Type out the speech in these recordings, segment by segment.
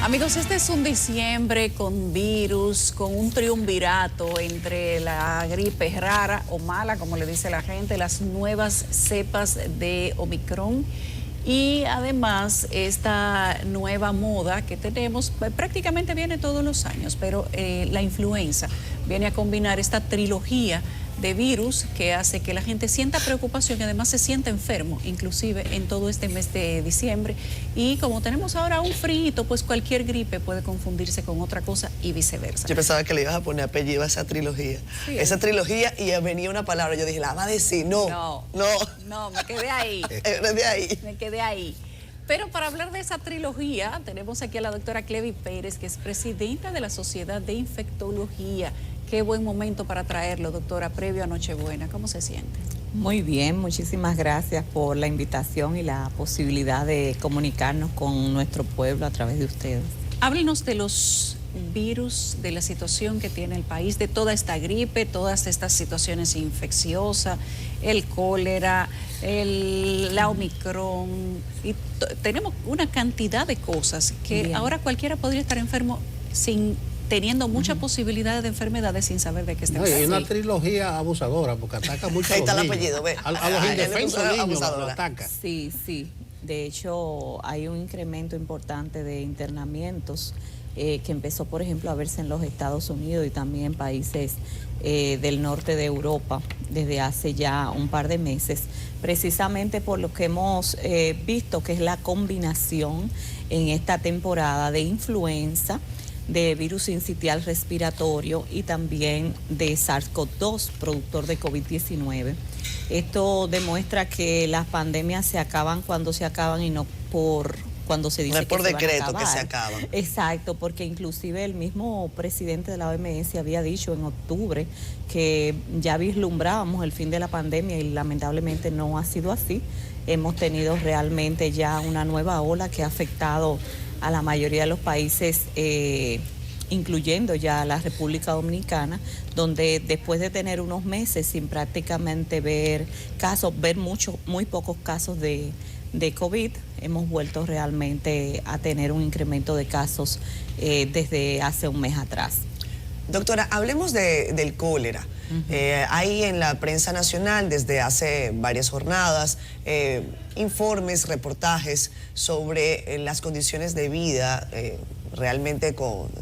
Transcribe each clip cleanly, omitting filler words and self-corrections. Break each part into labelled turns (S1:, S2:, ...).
S1: Amigos, este es un diciembre con virus, con un triunvirato entre la gripe rara o mala, como le dice la gente, las nuevas cepas de Omicron y además esta nueva moda que tenemos, prácticamente viene todos los años, pero la influenza viene a combinar esta trilogía de virus que hace que la gente sienta preocupación y además se sienta enfermo, inclusive en todo este mes de diciembre. Y como tenemos ahora un frío, pues cualquier gripe puede confundirse con otra cosa y viceversa.
S2: Yo pensaba que le ibas a poner apellido a esa trilogía. Sí, esa trilogía, y venía una palabra, yo dije, la va a decir, no,
S1: me quedé ahí. Me quedé ahí. Pero para hablar de esa trilogía, tenemos aquí a la doctora Clevi Pérez, que es presidenta de la Sociedad de Infectología. Qué buen momento para traerlo, doctora, previo a Nochebuena. ¿Cómo se siente?
S3: Muy bien, muchísimas gracias por la invitación y la posibilidad de comunicarnos con nuestro pueblo a través de ustedes.
S1: Háblenos de los virus, de la situación que tiene el país, de toda esta gripe, todas estas situaciones infecciosas, el cólera, la Omicron, y tenemos una cantidad de cosas que bien. Ahora cualquiera podría estar enfermo teniendo muchas posibilidades de enfermedades sin saber de qué está enfermo.
S4: Hay una trilogía abusadora porque ataca mucho a los niños.
S2: Apellido, ve.
S4: A los indefensos niños los ataca.
S3: Sí. De hecho, hay un incremento importante de internamientos que empezó, por ejemplo, a verse en los Estados Unidos y también en países del norte de Europa desde hace ya un par de meses, precisamente por lo que hemos visto que es la combinación en esta temporada de influenza, de virus sincitial respiratorio y también de SARS-CoV-2, productor de COVID-19. Esto demuestra que las pandemias se acaban cuando se acaban y no por cuando se dice
S2: que se van a acabar. No es por decreto que se acaban.
S3: Exacto, porque inclusive el mismo presidente de la OMS había dicho en octubre que ya vislumbrábamos el fin de la pandemia y lamentablemente no ha sido así. Hemos tenido realmente ya una nueva ola que ha afectado a la mayoría de los países, incluyendo ya la República Dominicana, donde después de tener unos meses sin prácticamente ver muy pocos casos de COVID, hemos vuelto realmente a tener un incremento de casos desde hace un mes atrás.
S2: Doctora, hablemos del cólera. Hay en la prensa nacional desde hace varias jornadas informes, reportajes sobre las condiciones de vida realmente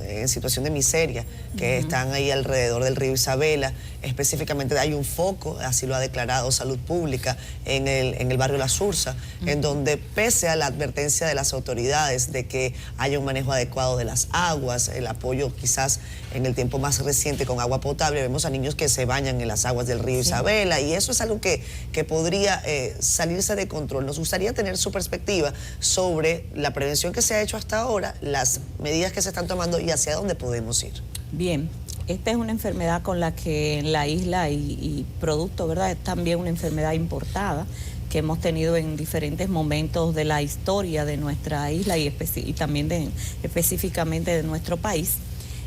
S2: en situación de miseria que están ahí alrededor del río Isabela. Específicamente hay un foco, así lo ha declarado Salud Pública, en el barrio La Sursa, en donde pese a la advertencia de las autoridades de que haya un manejo adecuado de las aguas, el apoyo quizás en el tiempo más reciente con agua potable, vemos a niños que se bañan en las aguas del río Isabela, y eso es algo que podría salirse de control. Nos gustaría tener su perspectiva sobre la prevención que se ha hecho hasta ahora, las medidas que se están tomando y hacia dónde podemos ir.
S3: Bien, esta es una enfermedad con la que en la isla y producto, ¿verdad? Es también una enfermedad importada que hemos tenido en diferentes momentos de la historia de nuestra isla y también específicamente de nuestro país.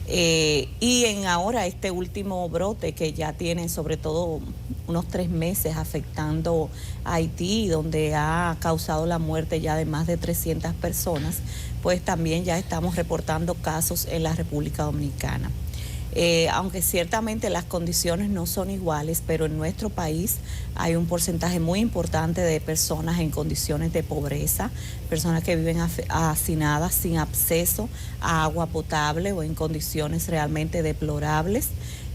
S3: Y en ahora este último brote que ya tiene sobre todo unos 3 meses afectando a Haití, donde ha causado la muerte ya de más de 300 personas, pues también ya estamos reportando casos en la República Dominicana. Aunque ciertamente las condiciones no son iguales, pero en nuestro país hay un porcentaje muy importante de personas en condiciones de pobreza, personas que viven hacinadas sin acceso a agua potable o en condiciones realmente deplorables.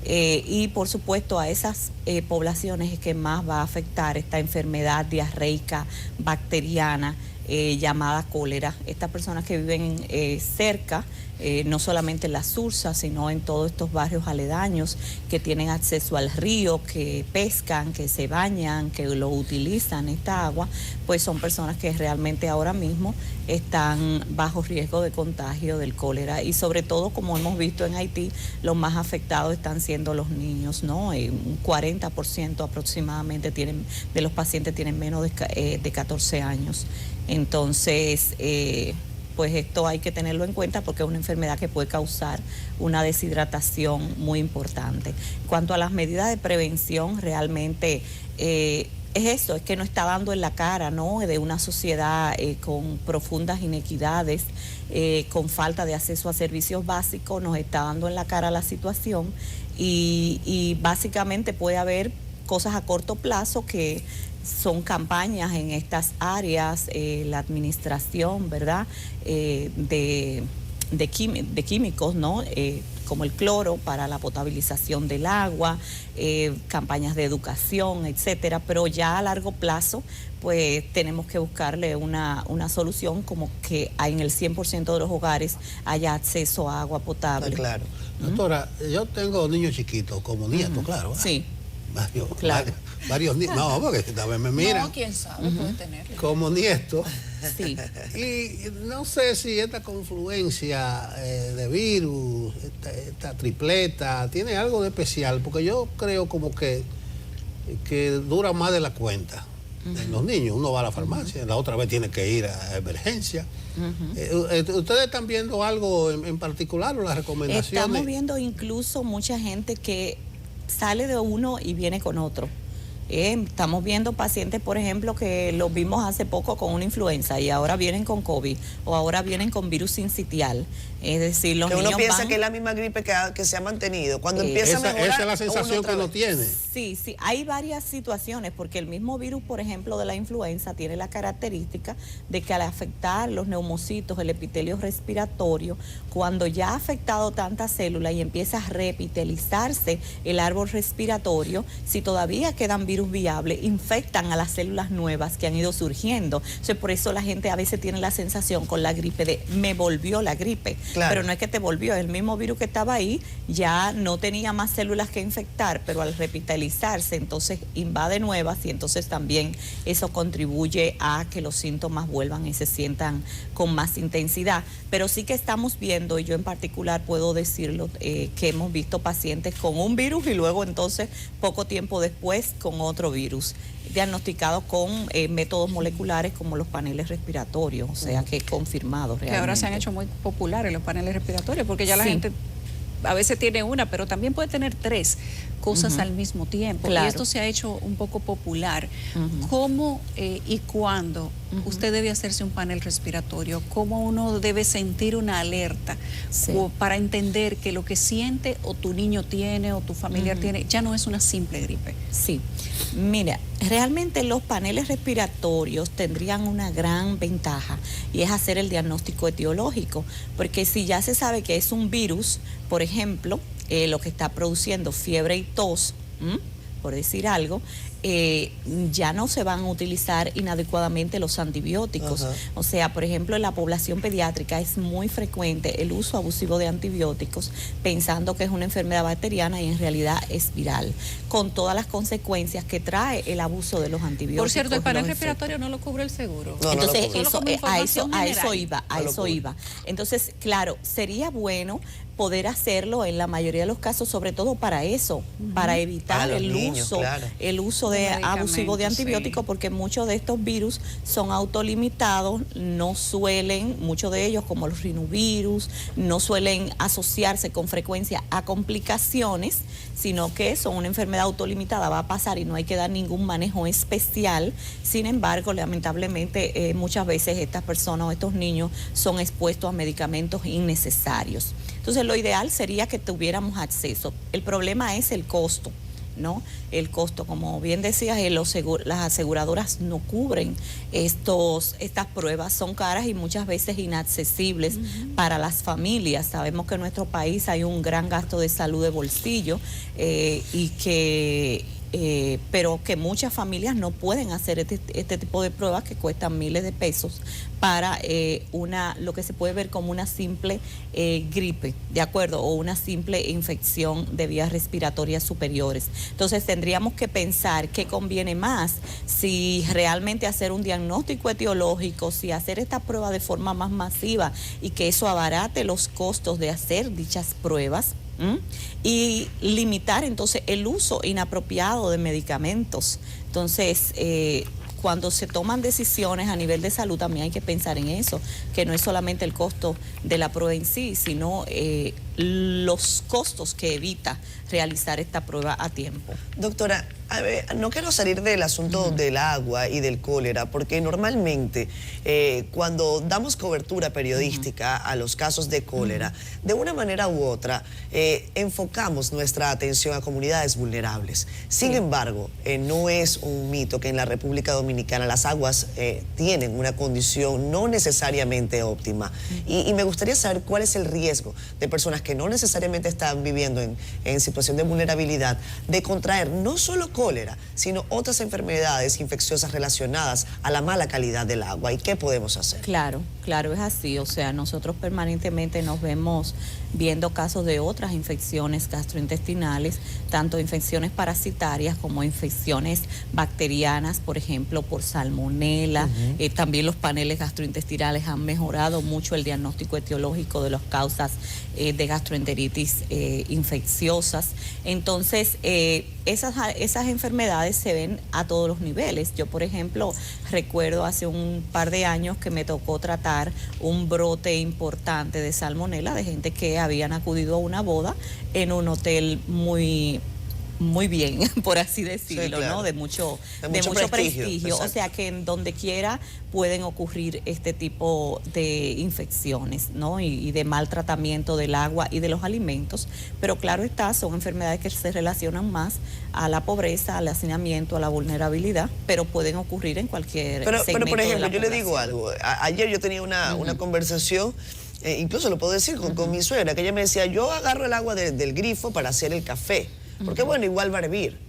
S3: Y por supuesto a esas poblaciones es que más va a afectar esta enfermedad diarreica bacteriana llamada cólera. Estas personas que viven cerca, no solamente en la Sursa, sino en todos estos barrios aledaños que tienen acceso al río, que pescan, que se bañan, que lo utilizan esta agua, pues son personas que realmente ahora mismo están bajo riesgo de contagio del cólera. Y sobre todo, como hemos visto en Haití, los más afectados están siendo los niños, ¿no? Un 40% aproximadamente de los pacientes tienen menos de 14 años. Entonces, pues esto hay que tenerlo en cuenta porque es una enfermedad que puede causar una deshidratación muy importante. En cuanto a las medidas de prevención, realmente es eso, es que nos está dando en la cara, ¿no? De una sociedad con profundas inequidades, con falta de acceso a servicios básicos, nos está dando en la cara la situación y básicamente puede haber cosas a corto plazo que son campañas en estas áreas, la administración, ¿verdad? De químicos, ¿no? Como el cloro para la potabilización del agua, campañas de educación, etcétera, pero ya a largo plazo pues tenemos que buscarle una solución como que en el 100% de los hogares haya acceso a agua potable.
S2: Claro.
S4: Doctora, yo tengo niños chiquitos como nietos, claro.
S3: Sí.
S4: Varios niños. No, porque esta vez me miran.
S1: No, quién sabe, puede tener.
S4: Como nietos.
S3: Sí.
S4: Y no sé si esta confluencia de virus, esta tripleta, tiene algo de especial, porque yo creo como que dura más de la cuenta. En los niños, uno va a la farmacia, la otra vez tiene que ir a emergencia. ¿Ustedes están viendo algo en particular o las recomendaciones?
S3: Estamos viendo incluso mucha gente que sale de uno y viene con otro. Estamos viendo pacientes, por ejemplo, que los vimos hace poco con una influenza y ahora vienen con COVID o ahora vienen con virus sincitial. Es decir, los niños
S2: uno piensa que es la misma gripe que se ha mantenido. Cuando empieza a mejorar,
S4: esa es la sensación que uno tiene.
S3: Sí, hay varias situaciones, porque el mismo virus, por ejemplo, de la influenza, tiene la característica de que al afectar los neumocitos, el epitelio respiratorio, cuando ya ha afectado tantas células y empieza a reepitelizarse el árbol respiratorio, si todavía quedan virus viables, infectan a las células nuevas que han ido surgiendo. Entonces, por eso la gente a veces tiene la sensación con la gripe de me volvió la gripe. Claro. Pero no es que te volvió, el mismo virus que estaba ahí ya no tenía más células que infectar, pero al repitalizarse entonces invade nuevas y entonces también eso contribuye a que los síntomas vuelvan y se sientan con más intensidad. Pero sí que estamos viendo, y yo en particular puedo decirlo, que hemos visto pacientes con un virus y luego entonces poco tiempo después con otro virus, diagnosticados con métodos moleculares como los paneles respiratorios, o sea que confirmados realmente.
S1: Que ahora se han hecho muy populares los paneles respiratorios, porque ya la gente a veces tiene una, pero también puede tener 3 cosas al mismo tiempo. Claro. Y esto se ha hecho un poco popular. ¿Cómo y cuándo usted debe hacerse un panel respiratorio? ¿Cómo uno debe sentir una alerta para entender que lo que siente o tu niño tiene o tu familiar tiene ya no es una simple gripe?
S3: Sí, mira, realmente los paneles respiratorios tendrían una gran ventaja y es hacer el diagnóstico etiológico, porque si ya se sabe que es un virus, por ejemplo, lo que está produciendo fiebre y tos, por decir algo, ya no se van a utilizar inadecuadamente los antibióticos. O sea, por ejemplo, en la población pediátrica es muy frecuente el uso abusivo de antibióticos pensando que es una enfermedad bacteriana y en realidad es viral, con todas las consecuencias que trae el abuso de los antibióticos.
S1: Por cierto, el panel respiratorio no lo cubre el seguro.
S3: No, entonces, a eso iba. Entonces, claro, sería bueno poder hacerlo en la mayoría de los casos, sobre todo para eso, para evitar el uso de abusivo de antibióticos, porque muchos de estos virus son autolimitados, no suelen, muchos de ellos como los rinovirus, no suelen asociarse con frecuencia a complicaciones, sino que son una enfermedad autolimitada, va a pasar y no hay que dar ningún manejo especial. Sin embargo, lamentablemente muchas veces estas personas o estos niños son expuestos a medicamentos innecesarios. Entonces lo ideal sería que tuviéramos acceso. El problema es el costo, ¿no? El costo, como bien decías, las aseguradoras no cubren estas pruebas, son caras y muchas veces inaccesibles para las familias. Sabemos que en nuestro país hay un gran gasto de salud de bolsillo pero que muchas familias no pueden hacer este tipo de pruebas que cuestan miles de pesos para lo que se puede ver como una simple gripe, ¿de acuerdo? O una simple infección de vías respiratorias superiores. Entonces tendríamos que pensar qué conviene más, si realmente hacer un diagnóstico etiológico, si hacer esta prueba de forma más masiva y que eso abarate los costos de hacer dichas pruebas. Y limitar entonces el uso inapropiado de medicamentos. Entonces, cuando se toman decisiones a nivel de salud también hay que pensar en eso, que no es solamente el costo de la prueba en sí, sino los costos que evita realizar esta prueba a tiempo.
S2: Doctora, A ver, no quiero salir del asunto del agua y del cólera, porque normalmente cuando damos cobertura periodística a los casos de cólera, de una manera u otra, enfocamos nuestra atención a comunidades vulnerables. Sin embargo, no es un mito que en la República Dominicana las aguas tienen una condición no necesariamente óptima. Y me gustaría saber cuál es el riesgo de personas que no necesariamente están viviendo en situación de vulnerabilidad de contraer no solo cólera, sino otras enfermedades infecciosas relacionadas a la mala calidad del agua. ¿Y qué podemos hacer?
S3: Claro, claro, es así. O sea, nosotros permanentemente nos vemos viendo casos de otras infecciones gastrointestinales, tanto infecciones parasitarias como infecciones bacterianas, por ejemplo, por salmonela. También los paneles gastrointestinales han mejorado mucho el diagnóstico etiológico de las causas de gastroenteritis infecciosas. Entonces, esas enfermedades se ven a todos los niveles. Yo, por ejemplo, recuerdo hace un par de años que me tocó tratar un brote importante de salmonela de gente que habían acudido a una boda en un hotel muy bien, por así decirlo, sí, claro, ¿no? De mucho prestigio. O sea que en donde quiera pueden ocurrir este tipo de infecciones, ¿no? Y de maltratamiento del agua y de los alimentos. Pero claro está, son enfermedades que se relacionan más a la pobreza, al hacinamiento, a la vulnerabilidad, pero pueden ocurrir en cualquier segmento
S2: pero por ejemplo,
S3: de la
S2: yo
S3: población.
S2: le digo algo. Ayer yo tenía una conversación, incluso lo puedo decir con mi suegra, que ella me decía, yo agarro el agua del grifo para hacer el café. Porque bueno, igual va a hervir.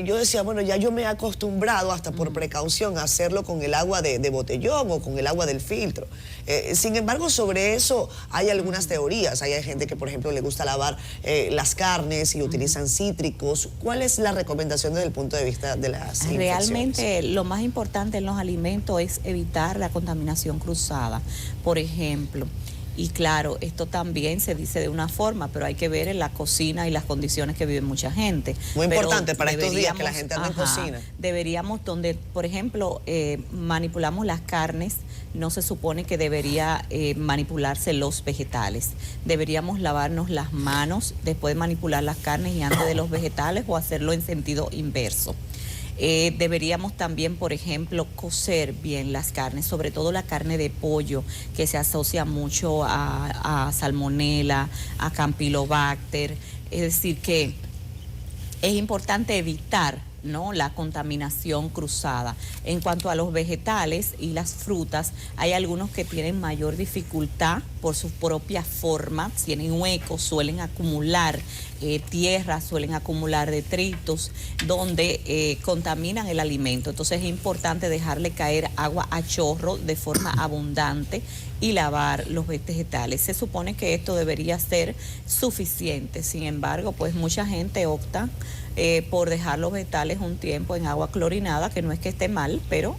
S2: Yo decía, bueno, ya yo me he acostumbrado hasta por precaución a hacerlo con el agua de botellón o con el agua del filtro. Sin embargo, sobre eso hay algunas teorías. Hay gente que, por ejemplo, le gusta lavar las carnes y utilizan cítricos. ¿Cuál es la recomendación desde el punto de vista de las infecciones?
S3: Realmente lo más importante en los alimentos es evitar la contaminación cruzada. Por ejemplo, y claro, esto también se dice de una forma, pero hay que ver en la cocina y las condiciones que vive mucha gente.
S2: Muy importante para estos días que la gente anda en cocina.
S3: Deberíamos, donde, por ejemplo, manipulamos las carnes, no se supone que debería manipularse los vegetales. Deberíamos lavarnos las manos después de manipular las carnes y antes de los vegetales, o hacerlo en sentido inverso. Deberíamos también, por ejemplo, cocer bien las carnes, sobre todo la carne de pollo, que se asocia mucho a salmonela, a campylobacter. Es decir, que es importante evitar, ¿no?, la contaminación cruzada. En cuanto a los vegetales y las frutas, hay algunos que tienen mayor dificultad por su propia forma, tienen huecos, suelen acumular tierra, suelen acumular detritos, donde contaminan el alimento. Entonces es importante dejarle caer agua a chorro de forma abundante y lavar los vegetales. Se supone que esto debería ser suficiente. Sin embargo, pues mucha gente opta por dejar los vegetales un tiempo en agua clorinada, que no es que esté mal, pero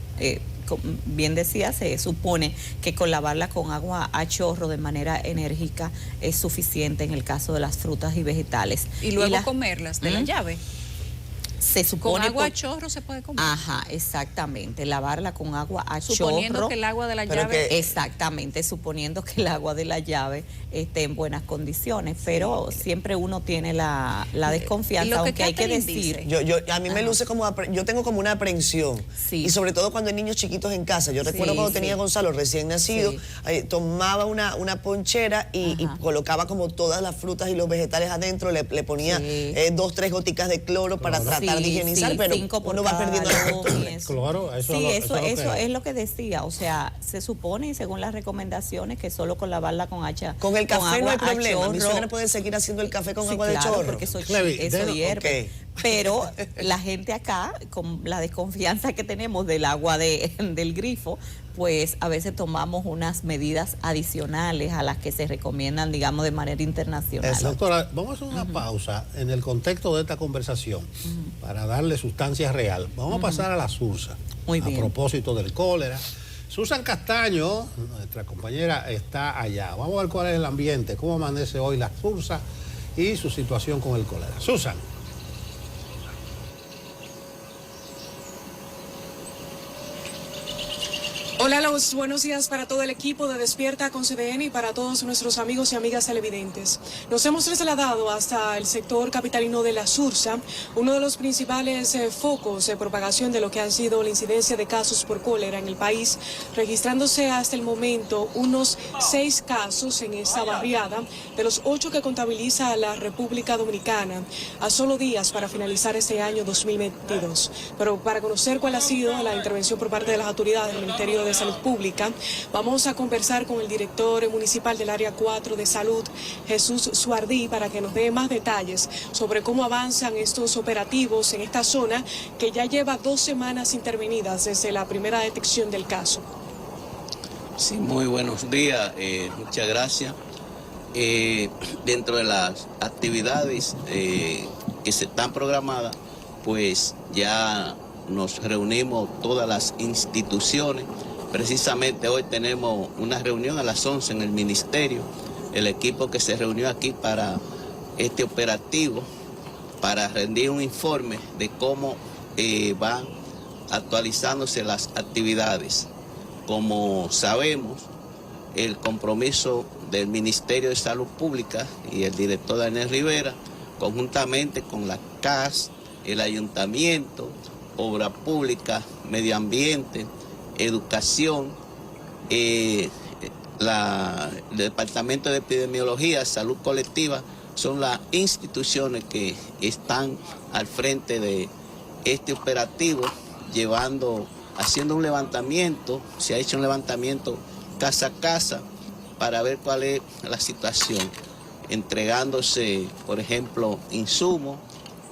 S3: bien decía, se supone que con lavarla con agua a chorro de manera enérgica es suficiente en el caso de las frutas y vegetales.
S1: Y luego comerlas de la llave.
S3: Se supone
S1: con agua a chorro se puede comer.
S3: Ajá, exactamente, lavarla con agua a chorro.
S1: Suponiendo que el agua de la llave...
S3: Exactamente, suponiendo que el agua de la llave esté en buenas condiciones, pero siempre uno tiene la desconfianza, aunque hay que decir...
S2: A mí me luce como... Yo tengo como una aprensión, y sobre todo cuando hay niños chiquitos en casa. Yo recuerdo cuando tenía a Gonzalo recién nacido, tomaba una ponchera y colocaba como todas las frutas y los vegetales adentro, le ponía 2, 3 goticas de cloro para tratar de higienizar, pero uno va perdiendo la costumbre.
S4: Claro, eso
S3: es lo que decía. O sea, se supone, y según las recomendaciones, que solo con lavarla con hacha.
S2: Con el café no hay problema. Mi suegra puede seguir haciendo el café con agua de chorro.
S3: Porque eso hierve. Pero la gente acá, con la desconfianza que tenemos del agua del grifo, pues a veces tomamos unas medidas adicionales a las que se recomiendan, digamos, de manera internacional.
S4: Doctora, vamos a hacer una pausa en el contexto de esta conversación para darle sustancia real. Vamos a pasar a la SURSA.
S3: Muy bien.
S4: A propósito del cólera. Susan Castaño, nuestra compañera, está allá. Vamos a ver cuál es el ambiente, cómo amanece hoy la SURSA y su situación con el cólera. Susan.
S5: Hola, los buenos días para todo el equipo de Despierta con CDN y para todos nuestros amigos y amigas televidentes. Nos hemos trasladado hasta el sector capitalino de La Sursa, uno de los principales focos de propagación de lo que ha sido la incidencia de casos por cólera en el país, registrándose hasta el momento unos 6 casos en esta barriada, de los 8 que contabiliza la República Dominicana, a solo días para finalizar este año 2022. Pero para conocer cuál ha sido la intervención por parte de las autoridades del Ministerio de Salud Pública, vamos a conversar con el director municipal del Área 4 de Salud, Jesús Suardí, para que nos dé más detalles sobre cómo avanzan estos operativos en esta zona que ya lleva 2 semanas intervenidas desde la primera detección del caso.
S6: Sí, muy buenos días, muchas gracias. Dentro de las actividades que se están programadas, pues ya nos reunimos todas las instituciones. Precisamente hoy tenemos una reunión a las 11 en el ministerio, el equipo que se reunió aquí para este operativo, para rendir un informe de cómo van actualizándose las actividades. Como sabemos, el compromiso del Ministerio de Salud Pública y el director Daniel Rivera, conjuntamente con la CAS, el Ayuntamiento, Obra Pública, Medio Ambiente, Educación, el Departamento de Epidemiología, Salud Colectiva, son las instituciones que están al frente de este operativo, haciendo un levantamiento. Se ha hecho un levantamiento casa a casa para ver cuál es la situación, entregándose, por ejemplo, insumos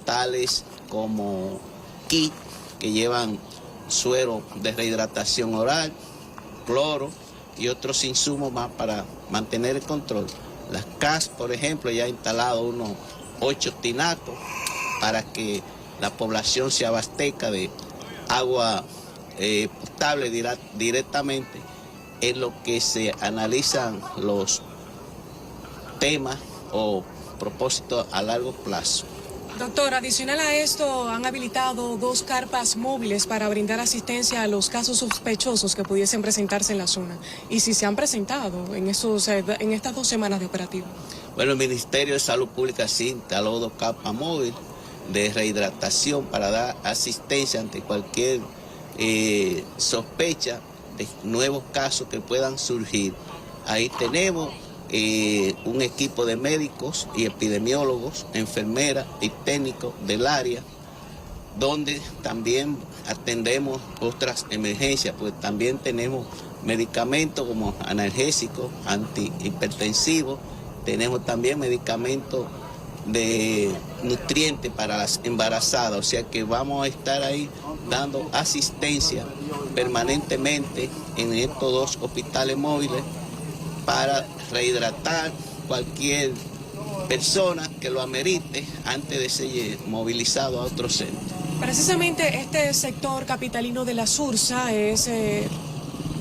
S6: tales como kit que llevan suero de rehidratación oral, cloro y otros insumos más para mantener el control. Las CAS, por ejemplo, ya ha instalado unos 8 tinacos para que la población se abastezca de agua potable directamente, en lo que se analizan los temas o propósitos a largo plazo.
S5: Doctor, adicional a esto, han habilitado 2 carpas móviles para brindar asistencia a los casos sospechosos que pudiesen presentarse en la zona. ¿Y si se han presentado en estas 2 semanas de operativo?
S6: Bueno, el Ministerio de Salud Pública sí instaló 2 carpas móviles de rehidratación para dar asistencia ante cualquier sospecha de nuevos casos que puedan surgir. Ahí tenemos un equipo de médicos y epidemiólogos, enfermeras y técnicos del área, donde también atendemos otras emergencias, pues también tenemos medicamentos como analgésicos, antihipertensivos, tenemos también medicamentos de nutrientes para las embarazadas, o sea que vamos a estar ahí dando asistencia permanentemente en estos 2 hospitales móviles para rehidratar cualquier persona que lo amerite antes de ser movilizado a otro centro.
S5: Precisamente este sector capitalino de La Sursa es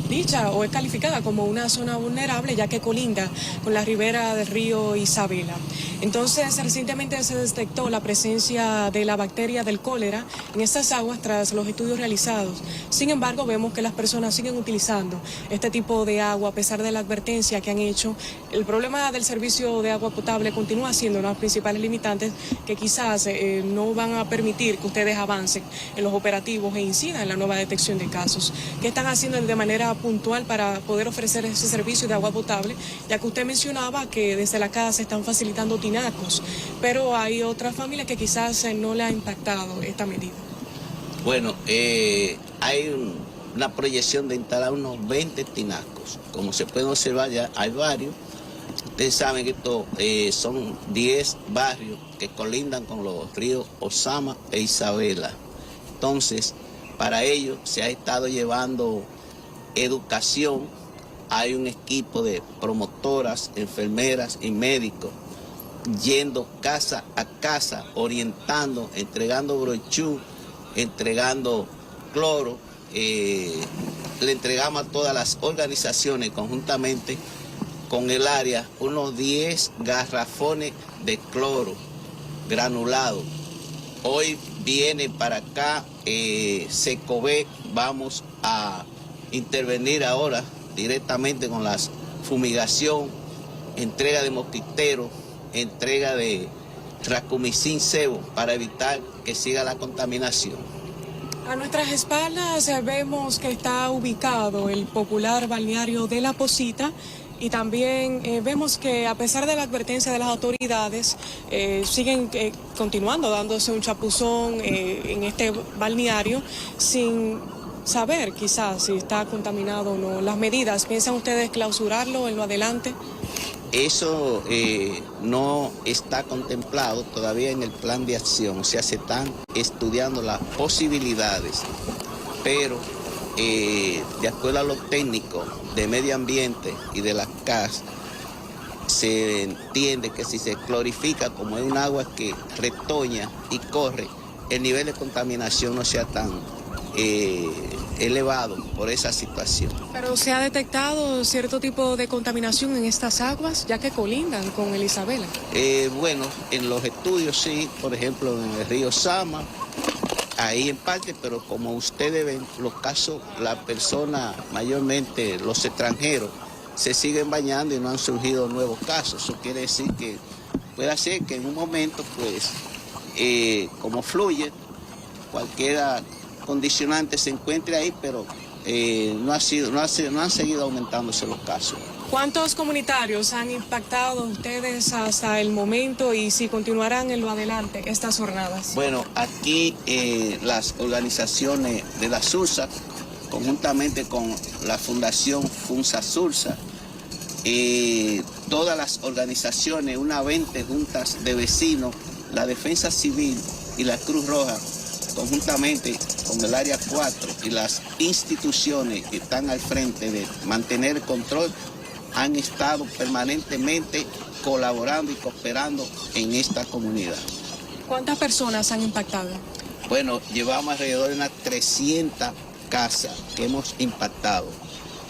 S5: dicha o es calificada como una zona vulnerable, ya que colinda con la ribera del río Isabela. Entonces, recientemente se detectó la presencia de la bacteria del cólera en estas aguas tras los estudios realizados. Sin embargo, vemos que las personas siguen utilizando este tipo de agua a pesar de la advertencia que han hecho. El problema del servicio de agua potable continúa siendo uno de los principales limitantes que quizás no van a permitir que ustedes avancen en los operativos e incidan en la nueva detección de casos. ¿Qué están haciendo de manera puntual para poder ofrecer ese servicio de agua potable? Ya que usted mencionaba que desde la casa se están facilitando tinacos, pero hay otras familias que quizás no le ha impactado esta medida.
S6: Bueno, hay una proyección de instalar unos 20 tinacos. Como se puede observar, ya hay varios. Ustedes saben que estos son 10 barrios que colindan con los ríos Osama e Isabela. Entonces, para ello se ha estado llevando educación. Hay un equipo de promotoras, enfermeras y médicos yendo casa a casa, orientando, entregando brochú, entregando cloro. Le entregamos a todas las organizaciones conjuntamente con el área unos 10 garrafones de cloro granulado. Hoy viene para acá Secové, vamos a intervenir ahora directamente con la fumigación, entrega de mosquiteros, entrega de racumicin cebo para evitar que siga la contaminación.
S5: A nuestras espaldas vemos que está ubicado el popular balneario de La Posita y también vemos que a pesar de la advertencia de las autoridades siguen continuando dándose un chapuzón en este balneario sin saber quizás si está contaminado o no. Las medidas, ¿piensan ustedes clausurarlo en lo adelante?
S6: Eso no está contemplado todavía en el plan de acción, o sea, se están estudiando las posibilidades, pero de acuerdo a los técnicos de medio ambiente y de la CAS, se entiende que si se clorifica como es un agua que retoña y corre, el nivel de contaminación no sea tan elevado por esa situación.
S5: Pero ¿se ha detectado cierto tipo de contaminación en estas aguas, ya que colindan con el Isabela?
S6: Bueno, en los estudios sí, por ejemplo en el río Sama, ahí en parte, pero como ustedes ven, los casos, las personas, mayormente los extranjeros, se siguen bañando y no han surgido nuevos casos. Eso quiere decir que puede ser que en un momento, pues, como fluye, cualquiera condicionante se encuentre ahí, pero no han seguido aumentándose los casos.
S5: ¿Cuántos comunitarios han impactado ustedes hasta el momento y si continuarán en lo adelante estas jornadas?
S6: Bueno, aquí las organizaciones de la SURSA, conjuntamente con la Fundación Funsa Sursa, todas las organizaciones, unas 20 juntas de vecinos, la Defensa Civil y la Cruz Roja, conjuntamente con el Área 4 y las instituciones que están al frente de mantener el control, han estado permanentemente colaborando y cooperando en esta comunidad.
S5: ¿Cuántas personas han impactado?
S6: Bueno, llevamos alrededor de unas 300 casas que hemos impactado.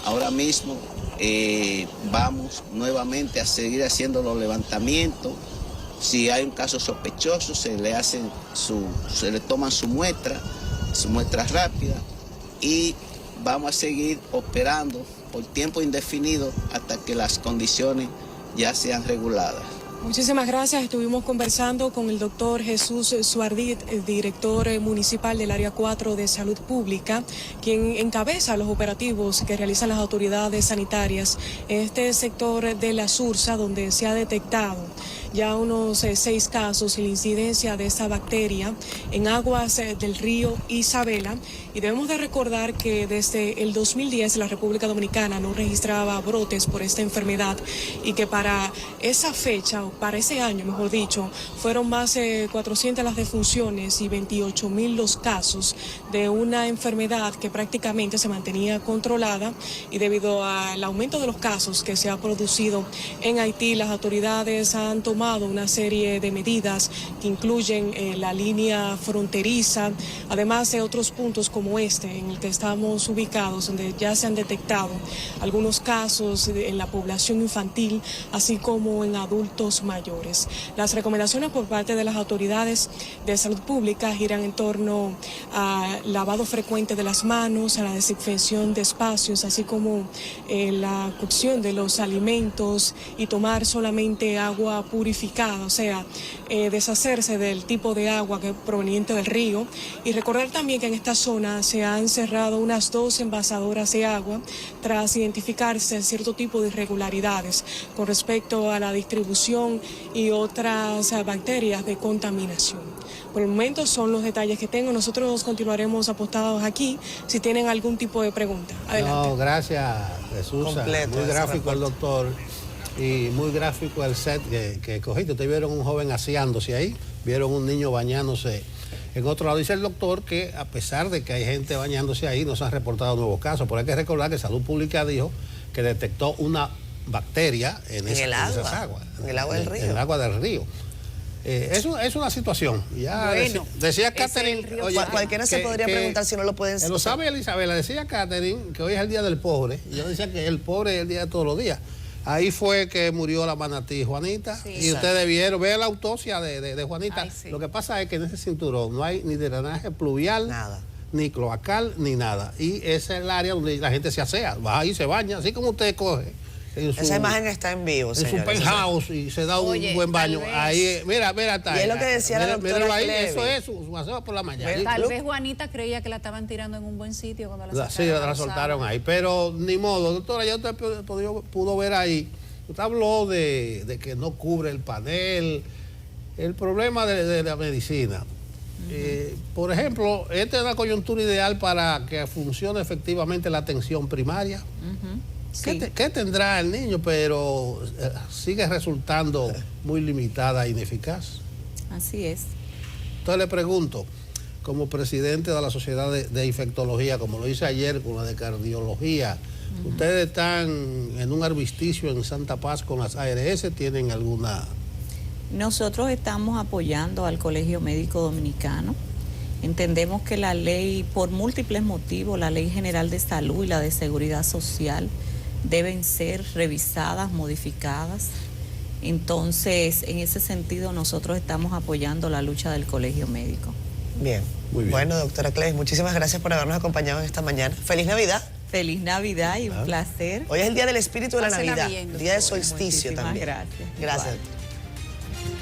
S6: Ahora mismo vamos nuevamente a seguir haciendo los levantamientos. Si hay un caso sospechoso, se le toman su muestra rápida y vamos a seguir operando por tiempo indefinido hasta que las condiciones ya sean reguladas.
S5: Muchísimas gracias. Estuvimos conversando con el doctor Jesús Suardit, el director municipal del Área 4 de Salud Pública, quien encabeza los operativos que realizan las autoridades sanitarias en este sector de la Sursa, donde se ha detectado ya unos 6 casos y la incidencia de esta bacteria en aguas del río Isabela. Y debemos de recordar que desde el 2010 la República Dominicana no registraba brotes por esta enfermedad y que para esa fecha, o para ese año mejor dicho, fueron más de 400 las defunciones y 28.000 los casos de una enfermedad que prácticamente se mantenía controlada, y debido al aumento de los casos que se ha producido en Haití, las autoridades han tomado una serie de medidas que incluyen la línea fronteriza, además de otros puntos como este en el que estamos ubicados, donde ya se han detectado algunos casos en la población infantil, así como en adultos mayores. Las recomendaciones por parte de las autoridades de salud pública giran en torno a lavado frecuente de las manos, a la desinfección de espacios, así como la cocción de los alimentos y tomar solamente agua purificada, o sea, deshacerse del tipo de agua que es proveniente del río. Y recordar también que en esta zona se han cerrado unas 2 envasadoras de agua tras identificarse cierto tipo de irregularidades con respecto a la distribución y otras bacterias de contaminación. Por el momento son los detalles que tengo. Nosotros continuaremos apostados aquí si tienen algún tipo de pregunta. Adelante.
S4: No, gracias, Jesús. Muy gráfico el doctor y muy gráfico el set que cogiste. Ustedes vieron un joven aseándose ahí, vieron un niño bañándose en otro lado. Dice el doctor que a pesar de que hay gente bañándose ahí, no se han reportado nuevos casos. Pero hay que recordar que Salud Pública dijo que detectó una bacteria en esas aguas.
S2: En el agua del río.
S4: En el agua del río. Es una situación. Ya
S1: bueno,
S4: decía Catherine.
S2: Cualquiera se podría preguntar si no lo pueden
S4: lo sabe Isabela, decía Catherine que hoy es el día del pobre. Y yo decía que el pobre es el día de todos los días. Ahí fue que murió la manatí Juanita. Sí, y ustedes vieron, vean la autopsia de Juanita. Ay, sí. Lo que pasa es que en ese cinturón no hay ni drenaje pluvial, ni cloacal, ni nada. Y ese es el área donde la gente se asea, va ahí, se baña, así como usted coge.
S2: Esa imagen está en vivo,
S4: en
S2: señores.
S4: su penthouse y se da
S1: Oye,
S4: un buen baño.
S1: tal vez.
S4: Ahí, mira, está.
S2: Y es lo que decía la doctora
S4: ahí,
S2: Clevi.
S4: eso es su aseo por la mañana.
S1: Tal vez Juanita creía que la estaban tirando en un buen sitio cuando la sacaron.
S4: Sí, la
S1: a
S4: soltaron
S1: sábado.
S4: ahí, pero ni modo, doctora, ya usted pudo ver ahí. Usted habló de que no cubre el panel, el problema de la medicina. Por ejemplo, esta es una coyuntura ideal para que funcione efectivamente la atención primaria.
S3: Sí.
S4: ¿Qué tendrá el niño? Pero sigue resultando muy limitada e ineficaz.
S3: Así es.
S4: Entonces le pregunto, como presidente de la Sociedad de Infectología, como lo hice ayer con la de Cardiología, ¿ustedes están en un armisticio en Santa Paz con las ARS? ¿Tienen alguna...?
S3: Nosotros estamos apoyando al Colegio Médico Dominicano. Entendemos que la ley, por múltiples motivos, la Ley General de Salud y la de Seguridad Social deben ser revisadas, modificadas. Entonces, en ese sentido, nosotros estamos apoyando la lucha del Colegio Médico.
S2: Bien.
S4: Muy bien.
S2: Bueno, doctora Clevis, muchísimas gracias por habernos acompañado en esta mañana. ¡Feliz Navidad!
S3: Feliz Navidad y un placer.
S2: Hoy es el día del espíritu de la
S1: Pásela
S2: Navidad,
S1: bien,
S2: el día del
S1: doctora.
S2: solsticio
S3: Muchísimas
S2: también.
S3: gracias.
S2: Gracias.
S3: Igual.